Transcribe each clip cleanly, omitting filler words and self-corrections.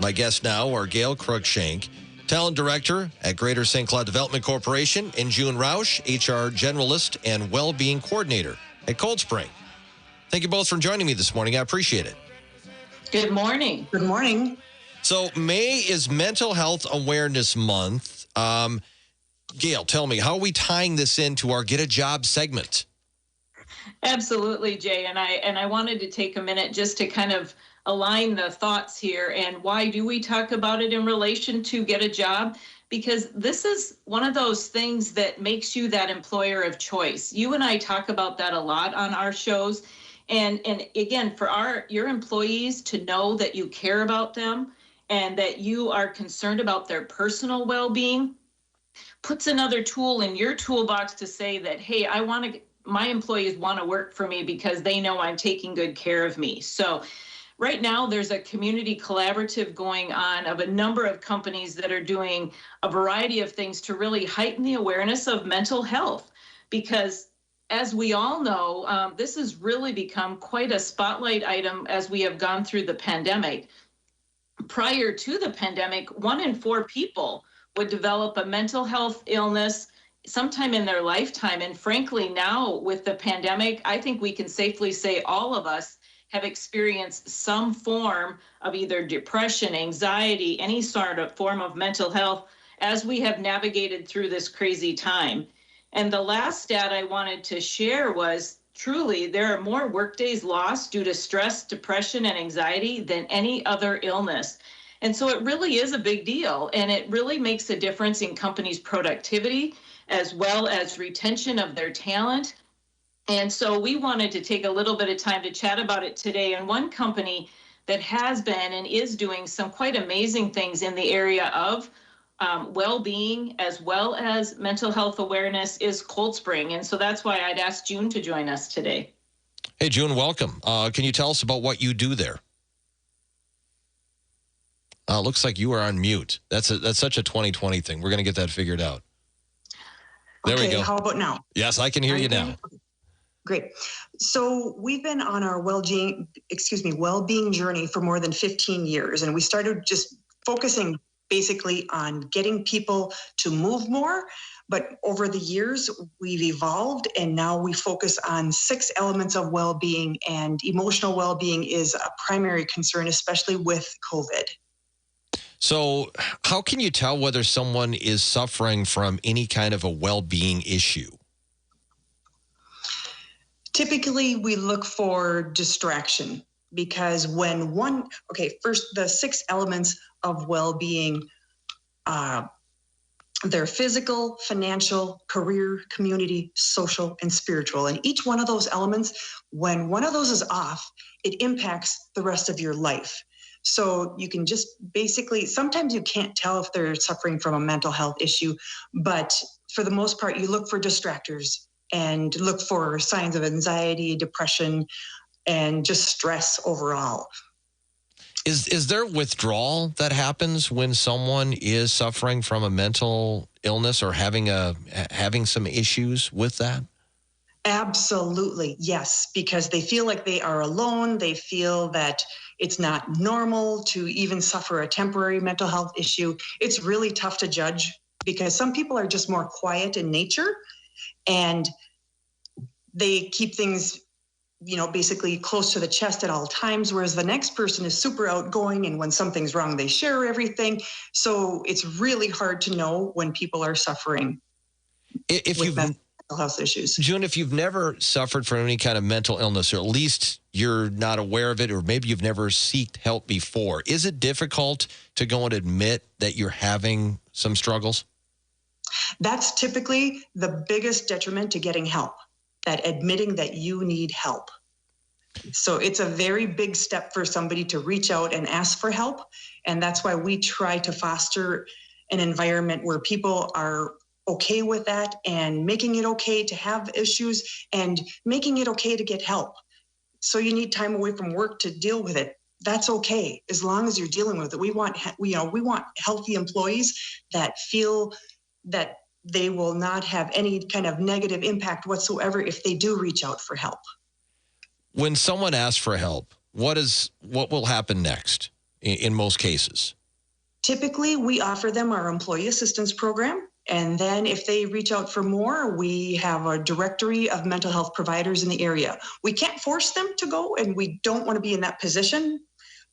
My guests now are Gail Cruikshank, Talent Director at Greater St. Cloud Development Corporation, and June Rausch, HR Generalist and Well-Being Coordinator at Coldspring. Thank you both for joining me this morning. I appreciate it. Good morning. Good morning. So May is Mental Health Awareness Month. Gail, tell me, how are we tying this into our Get a Job segment? Absolutely, Jay. And I wanted to take a minute just to kind of align the thoughts here. And why do we talk about it in relation to Get a Job? Because this is one of those things that makes you that employer of choice. You and I talk about that a lot on our shows. And again, for your employees to know that you care about them and that you are concerned about their personal well-being puts another tool in your toolbox to say that, hey, my employees want to work for me because they know I'm taking good care of me. So right now, there's a community collaborative going on of a number of companies that are doing a variety of things to really heighten the awareness of mental health. Because as we all know, this has really become quite a spotlight item as we have gone through the pandemic. Prior to the pandemic, 1 in 4 people would develop a mental health illness sometime in their lifetime. And frankly, now with the pandemic, I think we can safely say all of us have experienced some form of either depression, anxiety, any sort of form of mental health as we have navigated through this crazy time. And the last stat I wanted to share was truly there are more workdays lost due to stress, depression, and anxiety than any other illness. And so it really is a big deal, and it really makes a difference in companies' productivity as well as retention of their talent. And so we wanted to take a little bit of time to chat about it today. And one company that has been and is doing some quite amazing things in the area of well-being as well as mental health awareness is Coldspring. And so that's why I'd asked June to join us today. Hey, June, welcome. Can you tell us about what you do there? Looks like you are on mute. That's such a 2020 thing. We're going to get that figured out. There we go. How about now? Yes, I can hear you now. Great. So we've been on our well-being journey for more than 15 years, and we started just focusing basically on getting people to move more. But over the years, we've evolved, and now we focus on 6 elements of well-being, and emotional well-being is a primary concern, especially with COVID. So how can you tell whether someone is suffering from any kind of a well-being issue? Typically, we look for distraction because first, the 6 elements of well-being, they're physical, financial, career, community, social, and spiritual. And each one of those elements, when one of those is off, it impacts the rest of your life. So you can just basically, sometimes you can't tell if they're suffering from a mental health issue, but for the most part, you look for distractors and look for signs of anxiety, depression, and just stress overall. Is there withdrawal that happens when someone is suffering from a mental illness or having some issues with that? Absolutely, yes, because they feel like they are alone. They feel that it's not normal to even suffer a temporary mental health issue. It's really tough to judge because some people are just more quiet in nature and they keep things, basically close to the chest at all times, whereas the next person is super outgoing, and when something's wrong, they share everything. So it's really hard to know when people are suffering with mental health issues. June, if you've never suffered from any kind of mental illness, or at least you're not aware of it, or maybe you've never sought help before, is it difficult to go and admit that you're having some struggles? That's typically the biggest detriment to getting help, that admitting that you need help. So it's a very big step for somebody to reach out and ask for help. And that's why we try to foster an environment where people are okay with that and making it okay to have issues and making it okay to get help. So you need time away from work to deal with it. That's okay, as long as you're dealing with it. We want healthy employees that feel that they will not have any kind of negative impact whatsoever if they do reach out for help. When someone asks for help, what will happen next? in most cases? Typically, we offer them our employee assistance program. And then if they reach out for more, we have a directory of mental health providers in the area. We can't force them to go, and we don't want to be in that position,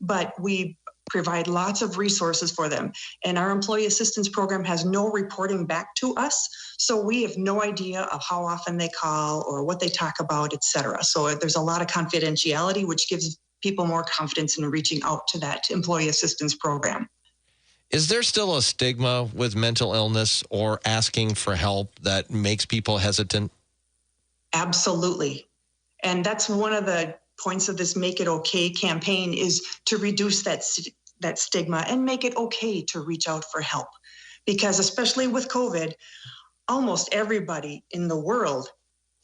but we provide lots of resources for them. And our employee assistance program has no reporting back to us. So we have no idea of how often they call or what they talk about, et cetera. So there's a lot of confidentiality, which gives people more confidence in reaching out to that employee assistance program. Is there still a stigma with mental illness or asking for help that makes people hesitant? Absolutely. And that's one of the points of this Make It Okay campaign, is to reduce that stigma and make it okay to reach out for help. Because especially with COVID, almost everybody in the world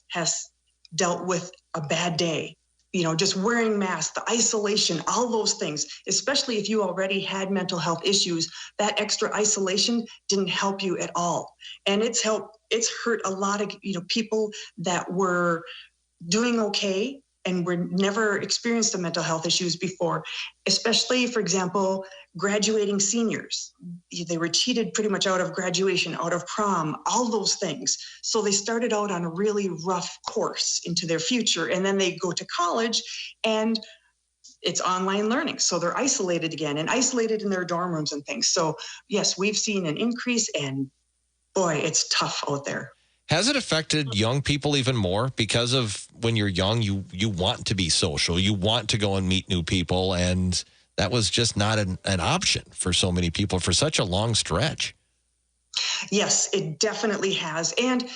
has dealt with a bad day. You know, just wearing masks, the isolation, all those things, especially if you already had mental health issues, that extra isolation didn't help you at all. And it's hurt a lot of, people that were doing okay and were never experienced the mental health issues before, especially, for example, graduating seniors. They were cheated pretty much out of graduation, out of prom, all those things. So they started out on a really rough course into their future, and then they go to college and it's online learning. So they're isolated again and isolated in their dorm rooms and things. So yes, we've seen an increase, and boy, it's tough out there. Has it affected young people even more? Because of when you're young, you want to be social, you want to go and meet new people, and that was just not an option for so many people for such a long stretch. Yes, it definitely has. And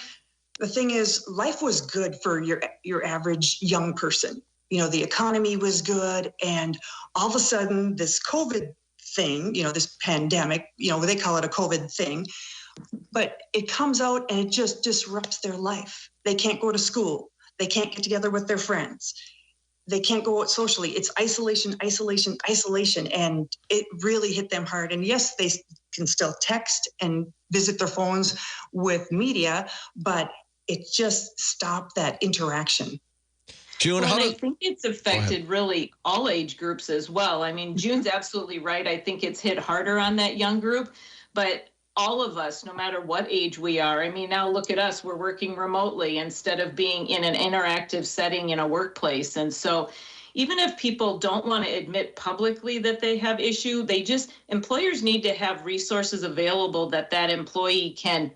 the thing is, life was good for your average young person. The economy was good, and all of a sudden this COVID thing, this pandemic, they call it a COVID thing, but it comes out and it just disrupts their life. They can't go to school. They can't get together with their friends. They can't go out socially. It's isolation, isolation, isolation. And it really hit them hard. And yes, they can still text and visit their phones with media, but it just stopped that interaction. June, I think it's affected really all age groups as well. I mean, June's absolutely right. I think it's hit harder on that young group, but all of us, no matter what age we are. I mean, now look at us, we're working remotely instead of being in an interactive setting in a workplace. And so even if people don't want to admit publicly that they have issue, employers need to have resources available that employee can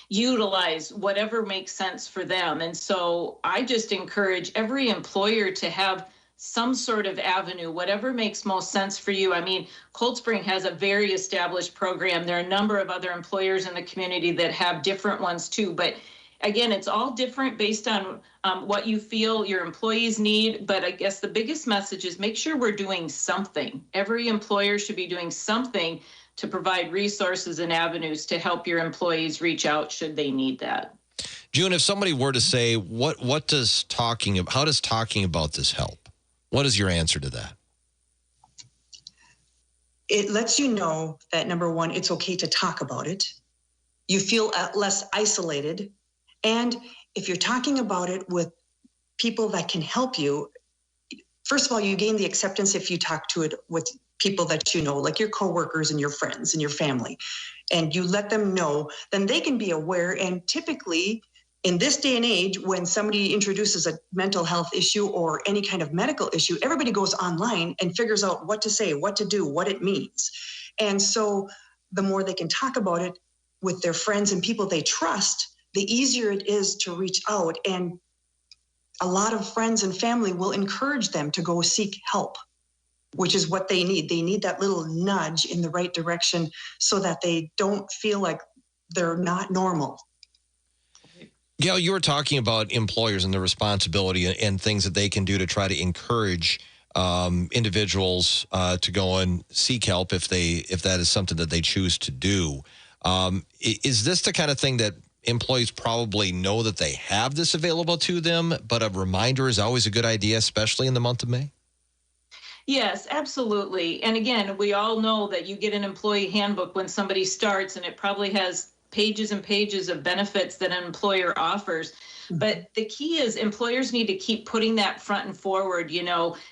utilize, whatever makes sense for them. And so I just encourage every employer to have some sort of avenue, whatever makes most sense for you. I mean, Coldspring has a very established program. There are a number of other employers in the community that have different ones too. But again, it's all different based on what you feel your employees need. But I guess the biggest message is make sure we're doing something. Every employer should be doing something to provide resources and avenues to help your employees reach out should they need that. June, if somebody were to say, how does talking about this help? What is your answer to that? It lets you know that, number one, it's okay to talk about it. You feel less isolated. And if you're talking about it with people that can help you, first of all, you gain the acceptance if you talk to it with people that you know, like your coworkers and your friends and your family, and you let them know, then they can be aware. And typically, in this day and age, when somebody introduces a mental health issue or any kind of medical issue, everybody goes online and figures out what to say, what to do, what it means. And so the more they can talk about it with their friends and people they trust, the easier it is to reach out. And a lot of friends and family will encourage them to go seek help, which is what they need. They need that little nudge in the right direction so that they don't feel like they're not normal. Gail, you were talking about employers and the responsibility and things that they can do to try to encourage individuals to go and seek help if that is something that they choose to do. Is this the kind of thing that employees probably know that they have this available to them, but a reminder is always a good idea, especially in the month of May? Yes, absolutely. And again, we all know that you get an employee handbook when somebody starts, and it probably has pages and pages of benefits that an employer offers. But the key is employers need to keep putting that front and forward,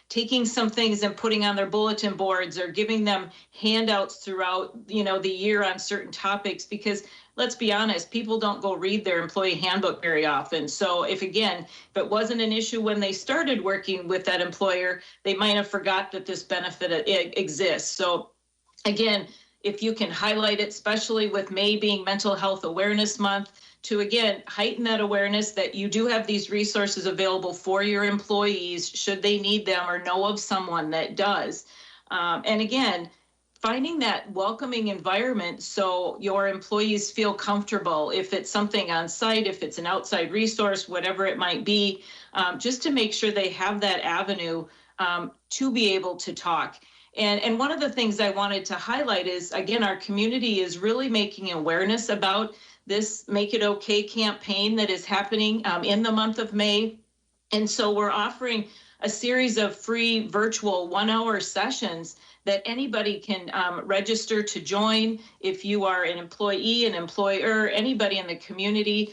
taking some things and putting on their bulletin boards or giving them handouts throughout, the year on certain topics, because let's be honest, people don't go read their employee handbook very often. So if it wasn't an issue when they started working with that employer, they might have forgot that this benefit exists. So again, if you can highlight it, especially with May being Mental Health Awareness Month, to again heighten that awareness that you do have these resources available for your employees should they need them or know of someone that does. And again, finding that welcoming environment so your employees feel comfortable, if it's something on site, if it's an outside resource, whatever it might be, just to make sure they have that avenue to be able to talk. And one of the things I wanted to highlight is, again, our community is really making awareness about this Make It Okay campaign that is happening in the month of May. And so we're offering a series of free virtual 1-hour sessions that anybody can register to join. If you are an employee, an employer, anybody in the community,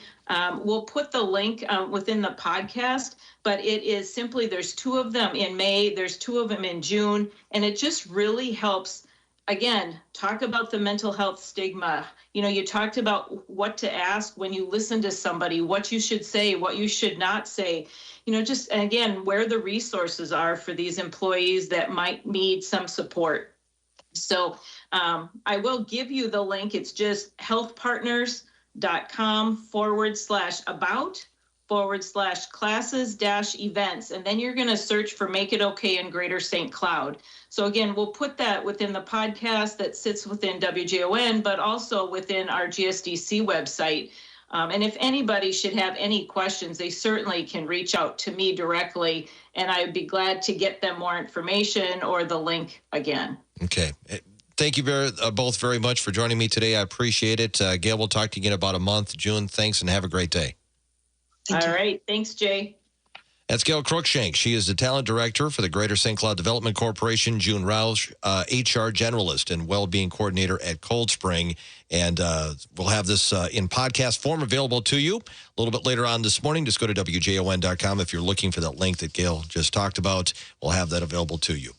we'll put the link within the podcast, but it is simply, there's 2 of them in May, there's 2 of them in June, and it just really helps, again, talk about the mental health stigma. You talked about what to ask when you listen to somebody, what you should say, what you should not say, just, again, where the resources are for these employees that might need some support. So I will give you the link. It's just healthpartners.com/about/classes-events. And then you're going to search for Make It Okay in Greater St. Cloud. So again, we'll put that within the podcast that sits within WJON, but also within our GSDC website. And if anybody should have any questions, they certainly can reach out to me directly, and I'd be glad to get them more information or the link again. Okay. Thank you both very much for joining me today. I appreciate it. Gail, we'll talk to you again in about a month. June, thanks, and have a great day. All right. Thanks, Jay. That's Gail Cruikshank. She is the Talent Director for the Greater St. Cloud Development Corporation. June Rausch, HR Generalist and Well-Being Coordinator at Coldspring. And we'll have this in podcast form available to you a little bit later on this morning. Just go to WJON.com if you're looking for that link that Gail just talked about. We'll have that available to you.